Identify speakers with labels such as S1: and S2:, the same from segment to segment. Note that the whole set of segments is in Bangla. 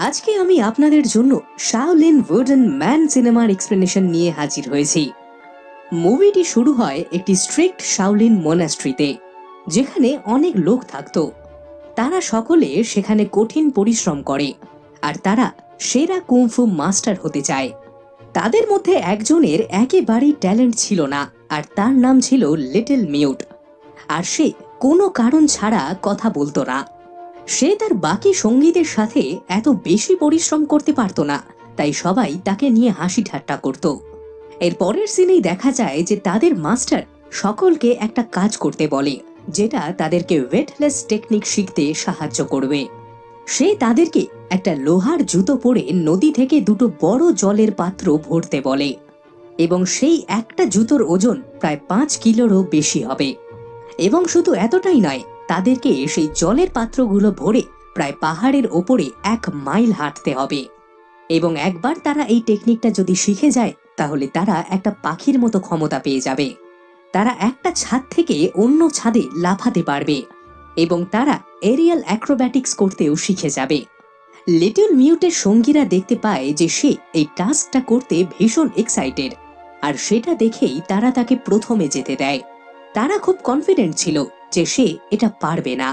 S1: আজকে আমি আপনাদের জন্য শাওলিন উডেন ম্যান সিনেমার এক্সপ্লেনেশন নিয়ে হাজির হয়েছি। মুভিটি শুরু হয় একটি স্ট্রিক্ট শাওলিন মনাস্ট্রিতে, যেখানে অনেক লোক থাকতো। তারা সকলে সেখানে কঠিন পরিশ্রম করে, আর তারা সেরা কুংফু মাস্টার হতে চায়। তাদের মধ্যে একজনের একেবারেই ট্যালেন্ট ছিল না, আর তার নাম ছিল লিটল মিউট। আর সে কোনো কারণ ছাড়া কথা বলতো না। সে তার বাকি সঙ্গীদের সাথে এত বেশি পরিশ্রম করতে পারত না, তাই সবাই তাকে নিয়ে হাসি ঠাট্টা করত। এর পরের সিনেই দেখা যায় যে তাদের মাস্টার সকলকে একটা কাজ করতে বলে, যেটা তাদেরকে ওয়েটলেস টেকনিক শিখতে সাহায্য করবে। সে তাদেরকে একটা লোহার জুতো পরে নদী থেকে দুটো বড় জলের পাত্র ভরতে বলে, এবং সেই একটা জুতোর ওজন প্রায় 5 কিলোরও বেশি হবে। এবং শুধু এতটাই নয়, তাদেরকে সেই জলের পাত্রগুলো ভরে প্রায় পাহাড়ের ওপরে 1 মাইল হাঁটতে হবে। এবং একবার তারা এই টেকনিকটা যদি শিখে যায়, তাহলে তারা একটা পাখির মতো ক্ষমতা পেয়ে যাবে। তারা একটা ছাদ থেকে অন্য ছাদে লাফাতে পারবে, এবং তারা এরিয়াল অ্যাক্রোব্যাটিক্স করতেও শিখে যাবে। লিটল মিউটের সঙ্গীরা দেখতে পায় যে সে এই টাস্কটা করতে ভীষণ এক্সাইটেড, আর সেটা দেখেই তারা তাকে প্রথমে যেতে দেয়। তারা খুব কনফিডেন্ট ছিল যে সে এটা পারবে না,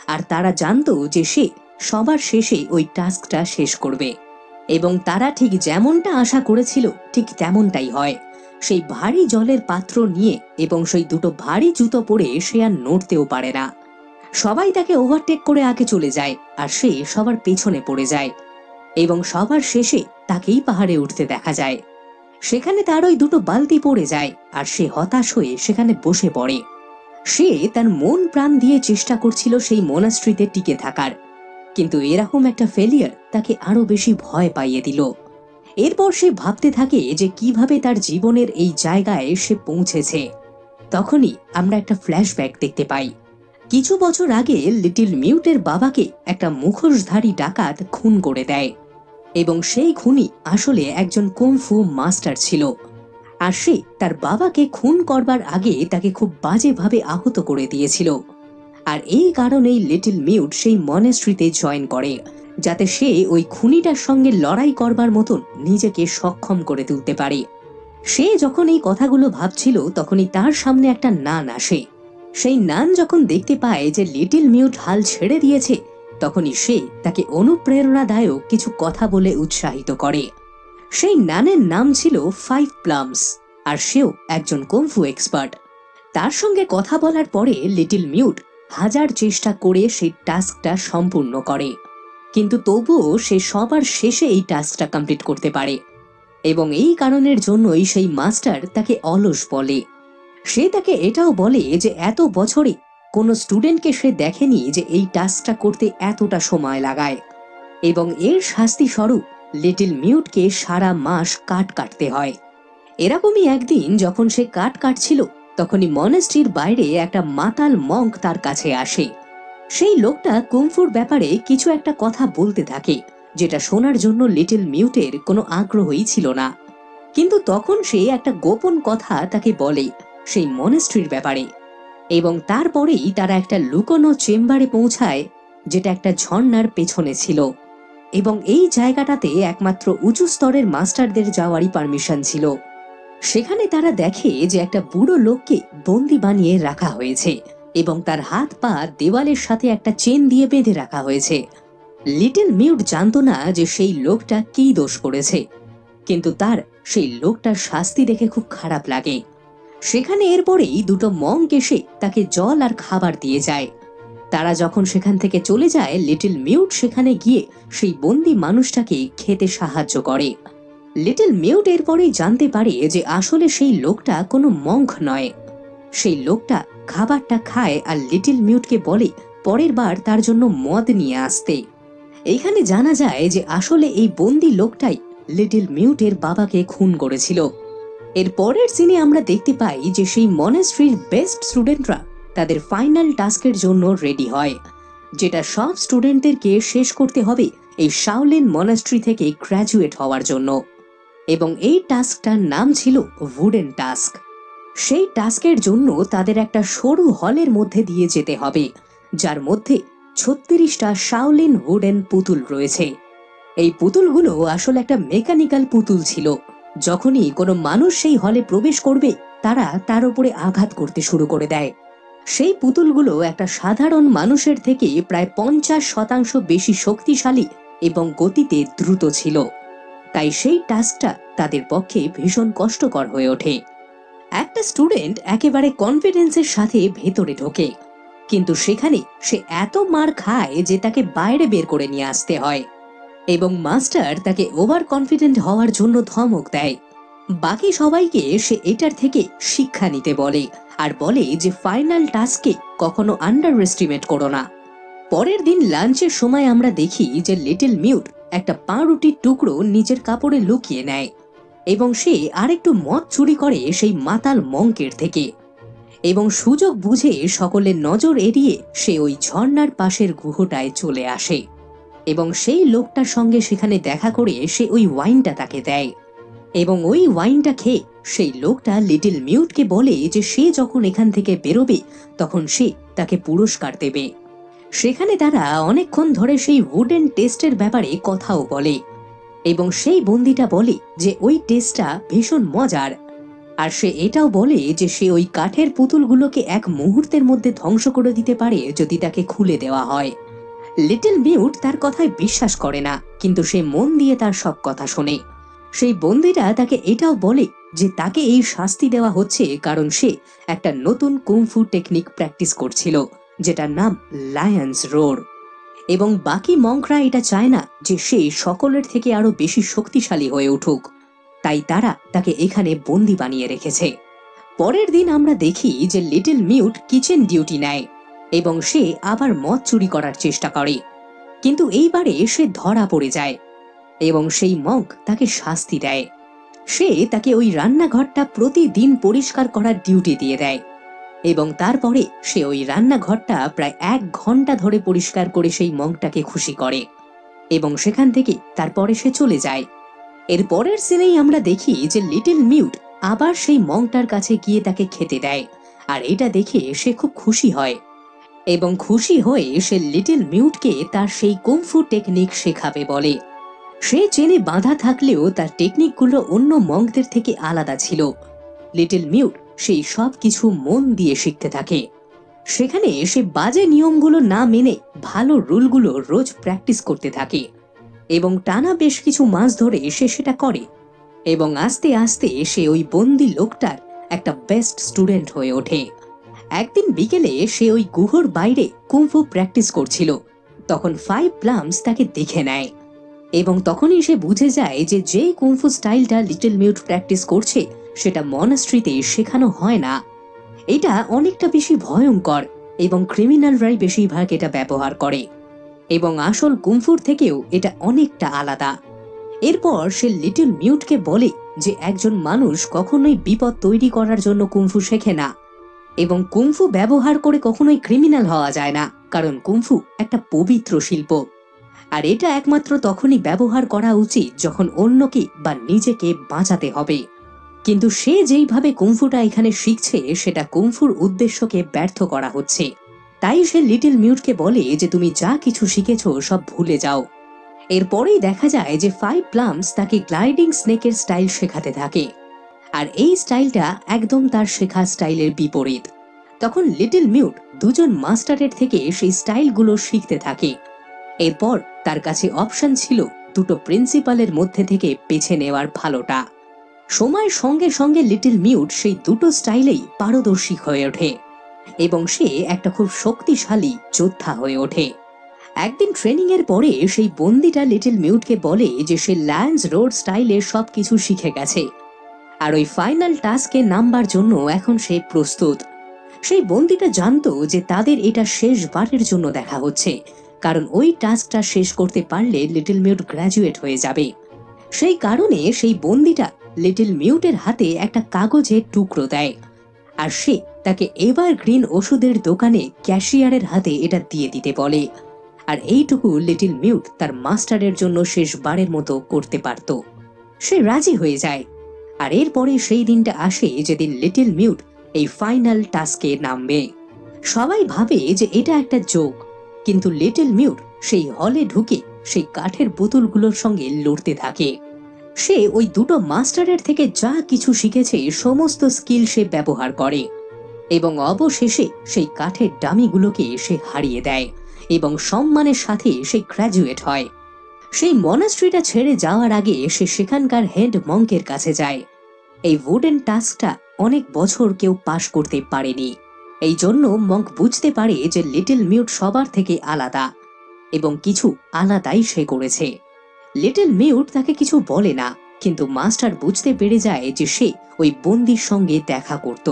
S1: আর তারা জানতো যে সে সবার শেষে ওই টাস্কটা শেষ করবে। এবং তারা ঠিক যেমনটা আশা করেছিল ঠিক তেমনটাই হয়। সেই ভারী জলের পাত্র নিয়ে এবং সেই দুটো ভারী জুতো পরে সে আর নড়তেও পারে না। সবাই তাকে ওভারটেক করে আগে চলে যায়, আর সে সবার পেছনে পড়ে যায়। এবং সবার শেষে তাকেই পাহাড়ে উঠতে দেখা যায়। সেখানে তার ওই দুটো বালতি পড়ে যায়, আর সে হতাশ হয়ে সেখানে বসে পড়ে। সে তার মন প্রাণ দিয়ে চেষ্টা করছিল সেই মনাস্ট্রিতে টিকে থাকার, কিন্তু এরকম একটা ফেলিয়ার তাকে আরো বেশি ভয় পাইয়ে দিল। এরপর সে ভাবতে থাকে যে কিভাবে তার জীবনের এই জায়গায় সে পৌঁছেছে। তখনই আমরা একটা ফ্ল্যাশব্যাক দেখতে পাই। কিছু বছর আগে লিটল মিউটের বাবাকে একটা মুখোশধারী ডাকাত খুন করে দেয়, এবং সেই খুনি আসলে একজন কুংফু মাস্টার ছিল। আর সে তার বাবাকে খুন করবার আগে তাকে খুব বাজেভাবে আহত করে দিয়েছিল। আর এই কারণেই লিটল মিউট সেই মনেস্ট্রিতে জয়েন করে, যাতে সে ওই খুনিটার সঙ্গে লড়াই করবার মতন নিজেকে সক্ষম করে তুলতে পারে। সে যখন এই কথাগুলো ভাবছিল, তখনই তার সামনে একটা নান আসে। সেই নান যখন দেখতে পায় যে লিটল মিউট হাল ছেড়ে দিয়েছে, তখনই সে তাকে অনুপ্রেরণাদায়ক কিছু কথা বলে উৎসাহিত করে। সেই নানের নাম ছিল 5 প্লামস, আর সেও একজন কুংফু এক্সপার্ট। তার সঙ্গে কথা বলার পরে লিটল মিউট 1000 চেষ্টা করে সেই টাস্কটা সম্পূর্ণ করে, কিন্তু তবুও সে সবার শেষে এই টাস্কটা কমপ্লিট করতে পারে। এবং এই কারণের জন্যই সেই মাস্টার তাকে অলস বলে। সে তাকে এটাও বলে যে এত বছরে কোনো স্টুডেন্টকে সে দেখেনি যে এই টাস্কটা করতে এতটা সময় লাগায়। এবং এর শাস্তি স্বরূপ লিটল মিউটকে সারা মাস কাঠ কাটতে হয়। এরকমই একদিন যখন সে কাঠ কাটছিল, তখনই মনেস্ট্রির বাইরে একটা মাতাল মঙ্ক তার কাছে আসে। সেই লোকটা কুংফুর ব্যাপারে কিছু একটা কথা বলতে থাকে, যেটা শোনার জন্য লিটল মিউটের কোনো আগ্রহই ছিল না। কিন্তু তখন সে একটা গোপন কথা তাকে বলে সেই মনেস্ট্রির ব্যাপারে। এবং তারপরেই তারা একটা লুকোনো চেম্বারে পৌঁছায়, যেটা একটা ঝর্ণার পেছনে ছিল। এবং এই জায়গাটাতে একমাত্র উঁচু স্তরের মাস্টারদের যাওয়ারই পারমিশন ছিল। সেখানে তারা দেখে যে একটা বুড়ো লোককে বন্দি বানিয়ে রাখা হয়েছে, এবং তার হাত পা দেওয়ালের সাথে একটা চেন দিয়ে বেঁধে রাখা হয়েছে। লিটল মিউট জানতো না যে সেই লোকটা কি দোষ করেছে, কিন্তু তার সেই লোকটার শাস্তি দেখে খুব খারাপ লাগে। সেখানে এরপরেই দুটো মঙ্ক এসে তাকে জল আর খাবার দিয়ে যায়। তারা যখন সেখান থেকে চলে যায়, লিটল মিউট সেখানে গিয়ে সেই বন্দি মানুষটাকে খেতে সাহায্য করে। লিটল মিউট এরপরেই জানতে পারে যে আসলে সেই লোকটা কোনো মঙ্ক নয়। সেই লোকটা খাবারটা খায় আর লিটল মিউটকে বলে পরের বার তার জন্য মদ নিয়ে আসতে। এইখানে জানা যায় যে আসলে এই বন্দি লোকটাই লিটল মিউটের বাবাকে খুন করেছিল। এর পরের সিনে আমরা দেখতে পাই যে সেই মনেস্ট্রির বেস্ট স্টুডেন্টরা তাদের ফাইনাল টাস্কের জন্য রেডি হয়, যেটা সব স্টুডেন্টদেরকে শেষ করতে হবে এই শাওলিন মনেস্ট্রি থেকে গ্র্যাজুয়েট হওয়ার জন্য। এবং এই টাস্কটার নাম ছিল উডেন টাস্ক। সেই টাস্কের জন্য তাদের একটা সরু হলের মধ্যে দিয়ে যেতে হবে, যার মধ্যে 36টা শাওলিন উডেন পুতুল রয়েছে। এই পুতুলগুলো আসলে একটা মেকানিক্যাল পুতুল ছিল। যখনই কোনো মানুষ সেই হলে প্রবেশ করবে, তারা তার উপরে আঘাত করতে শুরু করে দেয়। সেই পুতুলগুলো একটা সাধারণ মানুষের থেকে প্রায় 50% বেশি শক্তিশালী এবং গতিতে দ্রুত ছিল। তাই সেই টাস্কটা তাদের পক্ষে ভীষণ কষ্টকর হয়ে ওঠে। একটা স্টুডেন্ট একেবারে কনফিডেন্সের সাথে ভেতরে ঢোকে, কিন্তু সেখানে সে এত মার খায় যে তাকে বাইরে বের করে নিয়ে আসতে হয়, এবং মাস্টার তাকে ওভার কনফিডেন্ট হওয়ার জন্য ধমক দেয়। বাকি সবাইকে সে এটার থেকে শিক্ষা নিতে বলে, আর বলে যে ফাইনাল টাস্কে কখনো আন্ডার এস্টিমেট করো না। পরের দিন লাঞ্চের সময় আমরা দেখি যে লিটল মিউট একটা পাউরুটির টুকরো নিজের কাপড়ে লুকিয়ে নেয়, এবং সে আরেকটু মদ চুরি করে সেই মাতাল মঙ্কের থেকে। এবং সুযোগ বুঝে সকলের নজর এড়িয়ে সে ওই ঝর্ণার পাশের গুহটায় চলে আসে, এবং সেই লোকটার সঙ্গে সেখানে দেখা করে সে ওই ওয়াইনটা তাকে দেয়। এবং ওই ওয়াইনটা খেয়ে সেই লোকটা লিটল মিউটকে বলে যে সে যখন এখান থেকে বেরোবে তখন সে তাকে পুরস্কার দেবে। সেখানে তারা অনেকক্ষণ ধরে সেই উডেন টেস্টের ব্যাপারে কথাও বলে, এবং সেই বন্দিটা বলে যে ওই টেস্টটা ভীষণ মজার। আর সে এটাও বলে যে সে ওই কাঠের পুতুলগুলোকে এক মুহূর্তের মধ্যে ধ্বংস করে দিতে পারে যদি তাকে খুলে দেওয়া হয়। লিটল মিউট তার কথায় বিশ্বাস করে না, কিন্তু সে মন দিয়ে তার সব কথা শোনে। সেই বন্দিটা তাকে এটাও বলে যে তাকে এই শাস্তি দেওয়া হচ্ছে কারণ সে একটা নতুন কুংফু টেকনিক প্র্যাকটিস করছিল, যেটার নাম লায়ন্স রোর। এবং বাকি মঙ্করা এটা চায় না যে সে সকলের থেকে আরো বেশি শক্তিশালী হয়ে উঠুক, তাই তারা তাকে এখানে বন্দি বানিয়ে রেখেছে। পরের দিন আমরা দেখি যে লিটল মিউট কিচেন ডিউটি নেয়, এবং সে আবার মদ চুরি করার চেষ্টা করে, কিন্তু এইবারে সে ধরা পড়ে যায়, এবং সেই মঙ্ক তাকে শাস্তি দেয়। সে তাকে ওই রান্নাঘরটা প্রতিদিন পরিষ্কার করার ডিউটি দিয়ে দেয়, এবং তারপরে সে ওই রান্নাঘরটা প্রায় 1 ঘন্টা ধরে পরিষ্কার করে সেই মঙ্কটাকে খুশি করে, এবং সেখান থেকে তারপরে সে চলে যায়। এর পরের সিনেই আমরা দেখি যে লিটল মিউট আবার সেই মঙ্কটার কাছে গিয়ে তাকে খেতে দেয়, আর এটা দেখে সে খুব খুশি হয়, এবং খুশি হয়ে সে লিটল মিউটকে তার সেই কুংফু টেকনিক শেখাবে বলে। সে চেনে বাঁধা থাকলেও তার টেকনিকগুলো অন্য মঙ্কদের থেকে আলাদা ছিল। লিটল মিউট সেই সব কিছু মন দিয়ে শিখতে থাকে। সেখানে সে বাজে নিয়মগুলো না মেনে ভালো রুলগুলো রোজ প্র্যাকটিস করতে থাকে, এবং টানা বেশ কিছু মাস ধরে সে সেটা করে, এবং আস্তে আস্তে সে ওই বন্দি লোকটার একটা বেস্ট স্টুডেন্ট হয়ে ওঠে। একদিন বিকেলে সে ওই গুহর বাইরে কুংফু প্র্যাকটিস করছিল, তখন 5 প্লামস তাকে দেখে নেয়, এবং তখনই সে বুঝে যায় যে যে কুংফু স্টাইলটা লিটল মিউট প্র্যাকটিস করছে সেটা মনাস্ট্রিতে শেখানো হয় না। এটা অনেকটা বেশি ভয়ঙ্কর, এবং ক্রিমিনালরাই বেশিরভাগ এটা ব্যবহার করে, এবং আসল কুংফুর থেকেও এটা অনেকটা আলাদা। এরপর সে লিটল মিউটকে বলে যে একজন মানুষ কখনোই বিপদ তৈরি করার জন্য কুংফু শেখে না, এবং কুংফু ব্যবহার করে কখনোই ক্রিমিনাল হওয়া যায় না, কারণ কুংফু একটা পবিত্র শিল্প, আর এটা একমাত্র তখনই ব্যবহার করা উচিত যখন অন্যকে বা নিজেকে বাঁচাতে হবে। কিন্তু সে যেইভাবে কুংফুটা এখানে শিখছে সেটা কুংফুর উদ্দেশ্যকে ব্যর্থ করা হচ্ছে, তাই সে লিটল মিউটকে বলে যে তুমি যা কিছু শিখেছো সব ভুলে যাও। এরপরেই দেখা যায় যে 5 প্লামস তাকে গ্লাইডিং স্নেকের স্টাইল শেখাতে থাকে, আর এই স্টাইলটা একদম তার শেখা স্টাইলের বিপরীত। তখন লিটল মিউট দুজন মাস্টারের থেকে সেই স্টাইলগুলো শিখতে থাকে। এরপর তার কাছে অপশন ছিল দুটো প্রিন্সিপালের মধ্যে থেকে বেছে নেওয়ার ভালোটা। সময়ের সঙ্গে সঙ্গে লিটল মিউট সেই দুটো স্টাইলেই পারদর্শী হয়ে ওঠে, এবং সে একটা খুব শক্তিশালী যোদ্ধা হয়ে ওঠে। একদিন ট্রেনিং এর পরে সেই বন্দিটা লিটল মিউটকে বলে যে সে লায়ন্স রোড স্টাইলে সবকিছু শিখে গেছে, আর ওই ফাইনাল টাস্কে নামবার জন্য এখন সে প্রস্তুত। সেই বন্দিটা জানতো যে তাদের এটা শেষবারের জন্য দেখা হচ্ছে, কারণ ওই টাস্কটা শেষ করতে পারলে লিটল মিউট গ্র্যাজুয়েট হয়ে যাবে। সেই কারণে সেই বন্দিটা লিটল মিউটের হাতে একটা কাগজের টুকরো দেয়, আর সে তাকে এভারগ্রিন ওষুধের দোকানে ক্যাশিয়ারের হাতে এটা দিয়ে দিতে বলে। আর এইটুকু লিটল মিউট তার মাস্টারের জন্য শেষবারের মতো করতে পারত। সে রাজি হয়ে যায়, আর এরপরে সেই দিনটা আসে যেদিন লিটল মিউট এই ফাইনাল টাস্কে নামবে। সবাই ভাবে যে এটা একটা জোক, কিন্তু লিটল মিউট সেই হলে ঢুকে সেই কাঠের বোতলগুলোর সঙ্গে লড়তে থাকে। সে ওই দুটো মাস্টারের থেকে যা কিছু শিখেছে সমস্ত স্কিল সে ব্যবহার করে এবং অবশেষে সেই কাঠের ডামিগুলোকে সে হারিয়ে দেয় এবং সম্মানের সাথে সে গ্র্যাজুয়েট হয়। সেই মনাস্ট্রিটা ছেড়ে যাওয়ার আগে সে সেখানকার হেড মঙ্কের কাছে যায়। এই উডেন টাস্কটা অনেক বছর কেউ পাশ করতে পারেনি। এই জন্য মঙ্ক বুঝতে পারে যে লিটল মিউট সবার থেকে আলাদা এবং কিছু আলাদাই সে করেছে। লিটল মিউট তাকে কিছু বলে না, কিন্তু মাস্টার বুঝতে পেরে যায় যে সে ওই বন্দির সঙ্গে দেখা করত।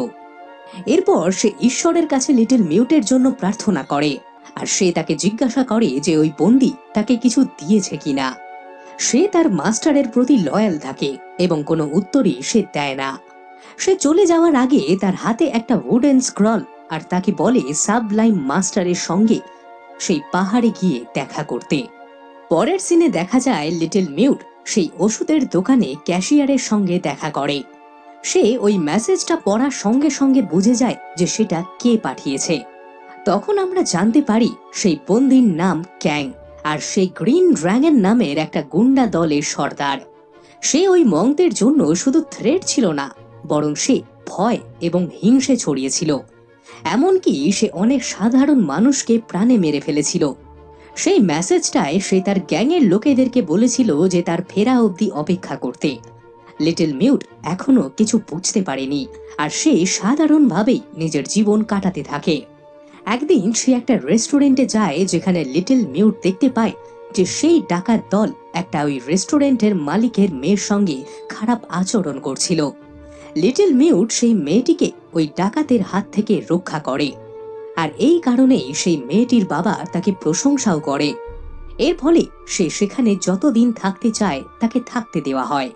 S1: এরপর সে ঈশ্বরের কাছে লিটল মিউটের জন্য প্রার্থনা করে আর সে তাকে জিজ্ঞাসা করে যে ওই বন্দি তাকে কিছু দিয়েছে কিনা। সে তার মাস্টারের প্রতি লয়াল থাকে এবং কোনো উত্তরই সে দেয় না। সে চলে যাওয়ার আগে তার হাতে একটা উডেন স্ক্রল আর তাকে বলে সাবলাইম মাস্টারের সঙ্গে সেই পাহাড়ে গিয়ে দেখা করতে। পরের সিনে দেখা যায় লিটল মিউট সেই ওষুধের দোকানে ক্যাশিয়ারের সঙ্গে দেখা করে। সে ওই মেসেজটা পড়ার সঙ্গে সঙ্গে বুঝে যায় যে সেটা কে পাঠিয়েছে। তখন আমরা জানতে পারি সেই বন্দির নাম ক্যাং আর সেই গ্রিন ড্রাগন নামের একটা গুন্ডা দলের সর্দার। সে ওই মঙ্কদের জন্য শুধু থ্রেট ছিল না, বরং সে ভয় এবং হিংসে ছড়িয়েছিল। এমনকি সে অনেক সাধারণ মানুষকে প্রাণে মেরে ফেলেছিল। সেই মেসেজটায় সে তার গ্যাংয়ের লোকেদেরকে বলেছিল যে তার ফেরা অবধি অপেক্ষা করতে। লিটল মিউট এখনো কিছু বুঝতে পারেনি আর সে সাধারণভাবেই নিজের জীবন কাটাতে থাকে। একদিন সে একটা রেস্টুরেন্টে যায় যেখানে লিটল মিউট দেখতে পায় যে সেই ডাকাত দল একটা ওই রেস্টুরেন্টের মালিকের মেয়ের সঙ্গে খারাপ আচরণ করছিল। লিটল মিউট সেই মেয়েটিকে ওই ডাকাতের হাত থেকে রক্ষা করে আর এই কারণেই সেই মেয়েটির বাবা তাকে প্রশংসাও করে। এর ফলে সে সেখানে যতদিন থাকতে চায় তাকে থাকতে দেওয়া হয়।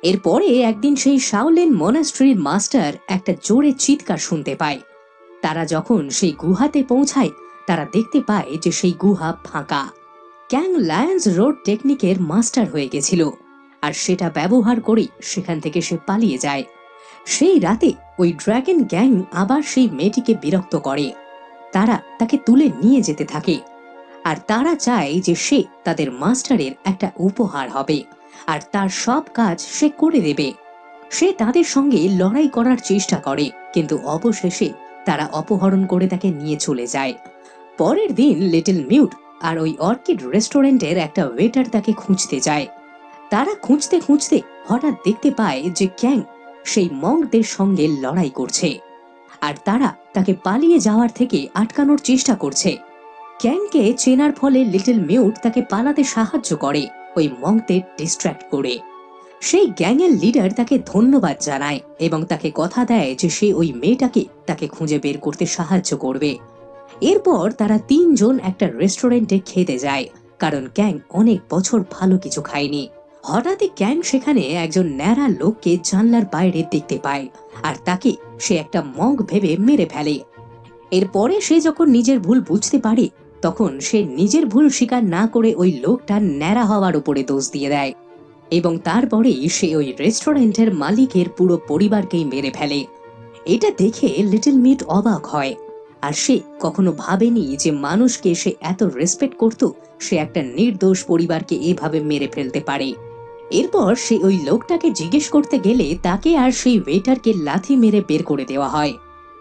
S1: এরপরে একদিন সেই শাওলিন মনাস্ট্রির মাস্টার একটা জোরে চিৎকার শুনতে পায়। তারা যখন সেই গুহাতে পৌঁছায় তারা দেখতে পায় যে সেই গুহা ফাঁকা। ক্যাং লায়ন্স রোড টেকনিকের মাস্টার হয়ে গেছিল আর সেটা ব্যবহার করে সেখান থেকে সে পালিয়ে যায়। সেই রাতে ওই ড্রাগন গ্যাং আবার সেই মেয়েটিকে বিরক্ত করে। তারা তাকে তুলে নিয়ে যেতে থাকে আর তারা চায় যে সে তাদের মাস্টারের একটা উপহার হবে আর তার সব কাজ সে করে দেবে। সে তাদের সঙ্গে লড়াই করার চেষ্টা করে, কিন্তু অবশেষে তারা অপহরণ করে তাকে নিয়ে চলে যায়। পরের দিন লিটল মিউট আর ওই অর্কিড রেস্টুরেন্টের একটা ওয়েটার তাকে খুঁজতে যায়। তারা খুঁজতে খুঁজতে হঠাৎ দেখতে পায় যে ক্যাং সেই মঙ্কদের সঙ্গে লড়াই করছে আর তারা তাকে পালিয়ে যাওয়ার থেকে আটকানোর চেষ্টা করছে। ক্যাংকে চেনার ফলে লিটল মিউট তাকে পালাতে সাহায্য করে ওই মঙ্কদের ডিস্ট্র্যাক্ট করে। সেই গ্যাংয়ের লিডার তাকে ধন্যবাদ জানায় এবং তাকে কথা দেয় যে সে ওই মেয়েটাকে তাকে খুঁজে বের করতে সাহায্য করবে। এরপর তারা তিনজন একটা রেস্টুরেন্টে খেতে যায়, কারণ ক্যাং অনেক বছর ভালো কিছু খায়নি। হঠাৎই ক্যাং সেখানে একজন ন্যাড়া লোককে জানলার বাইরে দেখতে পায় আর তাকে সে একটা মঙ্ক ভেবে মেরে ফেলে। এরপরে সে যখন নিজের ভুল বুঝতে পারে তখন সে নিজের ভুল স্বীকার না করে ওই লোকটার ন্যাড়া হওয়ার উপরে দোষ দিয়ে দেয় এবং তারপরেই সে ওই রেস্টুরেন্টের মালিকের পুরো পরিবারকেই মেরে ফেলে। এটা দেখে লিটল মিউট অবাক হয় আর সে কখনো ভাবেনি যে মানুষকে সে এত রেসপেক্ট করত সে একটা নির্দোষ পরিবারকে এভাবে মেরে ফেলতে পারে। এরপর সে ওই লোকটাকে জিজ্ঞেস করতে গেলে তাকে আর সেই ওয়েটারকে লাথি মেরে বের করে দেওয়া হয়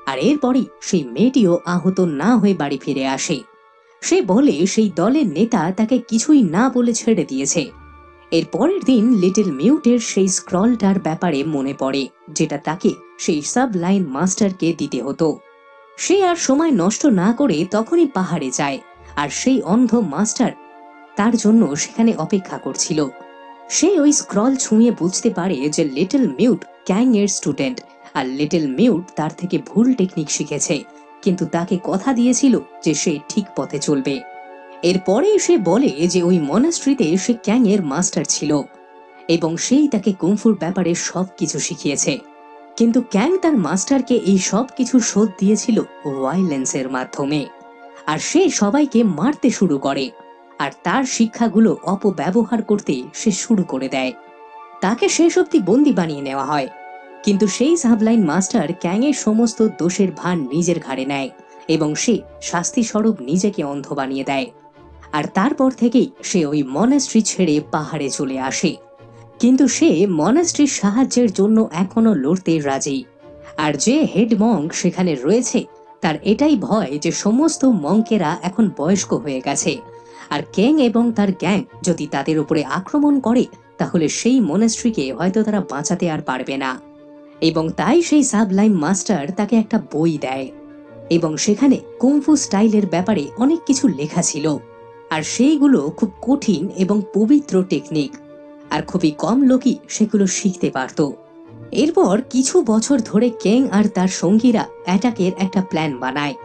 S1: আর এরপরই সেই মেয়েটিও আহত না হয়ে বাড়ি ফিরে আসে। সে বলে সেই দলের নেতা তাকে কিছুই না বলে ছেড়ে দিয়েছে। এর পরের দিন লিটল মিউটের সেই স্ক্রলটার ব্যাপারে মনে পড়ে যেটা তাকে সেই সাবলাইন মাস্টারকে দিতে হতো। সে আর সময় নষ্ট না করে তখনই পাহাড়ে যায় আর সেই অন্ধ মাস্টার তার জন্য সেখানে অপেক্ষা করছিল। সে ওই স্ক্রল ছুঁয়ে বুঝতে পারে যে লিটল মিউট ক্যাং এর স্টুডেন্ট আর লিটল মিউট তার থেকে ভুল টেকনিক শিখেছে, কিন্তু তাকে কথা দিয়েছিল যে সে ঠিক পথে চলবে। এরপরে সে বলে যে ওই মনাস্ট্রিতে সে ক্যাং এর মাস্টার ছিল এবং সেই তাকে কুংফুর ব্যাপারে সবকিছু শিখিয়েছে, কিন্তু ক্যাং তার মাস্টারকে এই সব কিছু শোধ দিয়েছিল ভায়োলেন্সের মাধ্যমে আর সে সবাইকে মারতে শুরু করে আর তার শিক্ষাগুলো অপব্যবহার করতে সে শুরু করে দেয়। তাকে শেষ অবধি বন্দি বানিয়ে নেওয়া হয়, কিন্তু সেই সাবলাইন মাস্টার ক্যাং এর সমস্ত দোষের ভার নিজের ঘাড়ে নেয় এবং সে শাস্তি স্বরূপ নিজেকে অন্ধ বানিয়ে দেয় আর তারপর থেকেই সে ওই মনাস্ট্রি ছেড়ে পাহাড়ে চলে আসে। কিন্তু সে মনাস্ট্রির সাহায্যের জন্য এখনো লড়তে রাজি। আর যে হেড মঙ্ক সেখানে রয়েছে তার এটাই ভয় যে সমস্ত মঙ্কেরা এখন বয়স্ক হয়ে গেছে, আর ক্যাং এবং তার গ্যাং যদি তাদের উপরে আক্রমণ করে তাহলে সেই মনাস্ট্রিকে হয়তো তারা বাঁচাতে আর পারবে না। এবং তাই সেই সাবলাইম মাস্টার তাকে একটা বই দেয়, এবং সেখানে কুংফু স্টাইলের ব্যাপারে অনেক কিছু লেখা ছিল। আর সেইগুলো খুব কঠিন এবং পবিত্র টেকনিক, আর খুবই কম লোকই সেগুলো শিখতে পারত। এরপর কিছু বছর ধরে ক্যাং আর তার সঙ্গীরা অ্যাটাকের একটা প্ল্যান বানায়,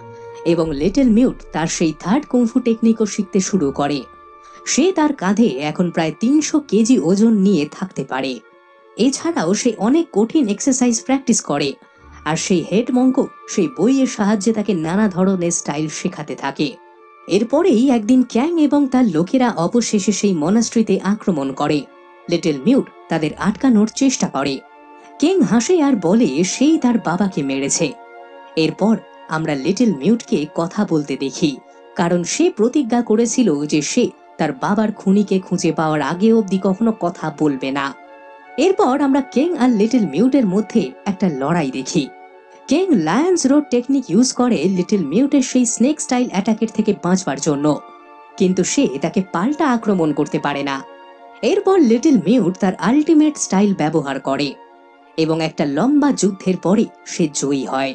S1: এবং লিটল মিউট তার সেই থার্ড কুংফু টেকনিকও শিখতে শুরু করে। সে তার কাঁধে এখন প্রায় 300 কেজি ওজন নিয়ে থাকতে পারে। এছাড়াও সে অনেক কঠিন এক্সারসাইজ প্র্যাকটিস করে, আর সেই হেড মঙ্কও সেই বইয়ের সাহায্যে তাকে নানা ধরনের স্টাইল শেখাতে থাকে। এরপরেই একদিন ক্যাং এবং তার লোকেরা অবশেষে সেই মনাস্ট্রিতে আক্রমণ করে। লিটল মিউট তাদের আটকানোর চেষ্টা করে। কিং হাসে আর বলে সেই তার বাবাকে মেরেছে। এরপর আমরা লিটল মিউটকে কথা বলতে দেখি, কারণ সে প্রতিজ্ঞা করেছিল যে সে তার বাবার খুনিকে খুঁজে পাওয়ার আগে অবধি কখনো কথা বলবে না। এরপর আমরা কিং আর লিটল মিউটের মধ্যে একটা লড়াই দেখি। King Lions road technique use করে লিটল মিউটের সেই স্নেক স্টাইল অ্যাটাকের থেকে বাঁচবার জন্য, কিন্তু সে তাকে পাল্টা আক্রমণ করতে পারে না। এরপর লিটল মিউট তার আল্টিমেট স্টাইল ব্যবহার করে, এবং একটা লম্বা যুদ্ধের পরে সে জয়ী হয়।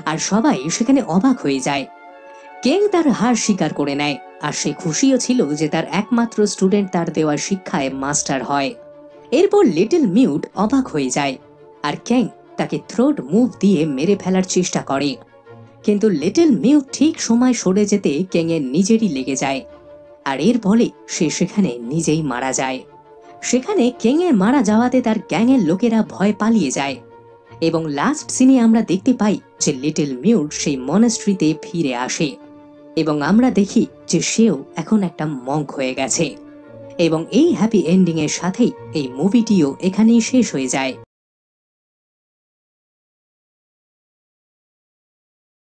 S1: আর সবাই সেখানে অবাক হয়ে যায়। কিং তার হার স্বীকার করে নেয়, আর সে খুশিও ছিল যে তার একমাত্র স্টুডেন্ট তার দেওয়া শিক্ষায় মাস্টার হয়। এরপর লিটল মিউট অবাক হয়ে যায়, আর ক্যাং তাকে থ্রোট মুভ দিয়ে মেরে ফেলার চেষ্টা করে। কিন্তু লিটল মিউট ঠিক সময় সরে যেতে ক্যাংয়ের নিজেরই লেগে যায়, আর এর ফলে সে সেখানে নিজেই মারা যায়। সেখানে ক্যাংয়ের মারা যাওয়াতে তার গ্যাংয়ের লোকেরা ভয় পালিয়ে যায়, এবং লাস্ট সিনে আমরা দেখতে পাই যে লিটল মিউট সেই মনাস্ট্রিতে ফিরে আসে, এবং আমরা দেখি যে সেও এখন একটা মঙ্ক হয়ে গেছে। এবং এই হ্যাপি এন্ডিং এর সাথেই এই মুভিটিও এখানেই শেষ হয়ে যায়।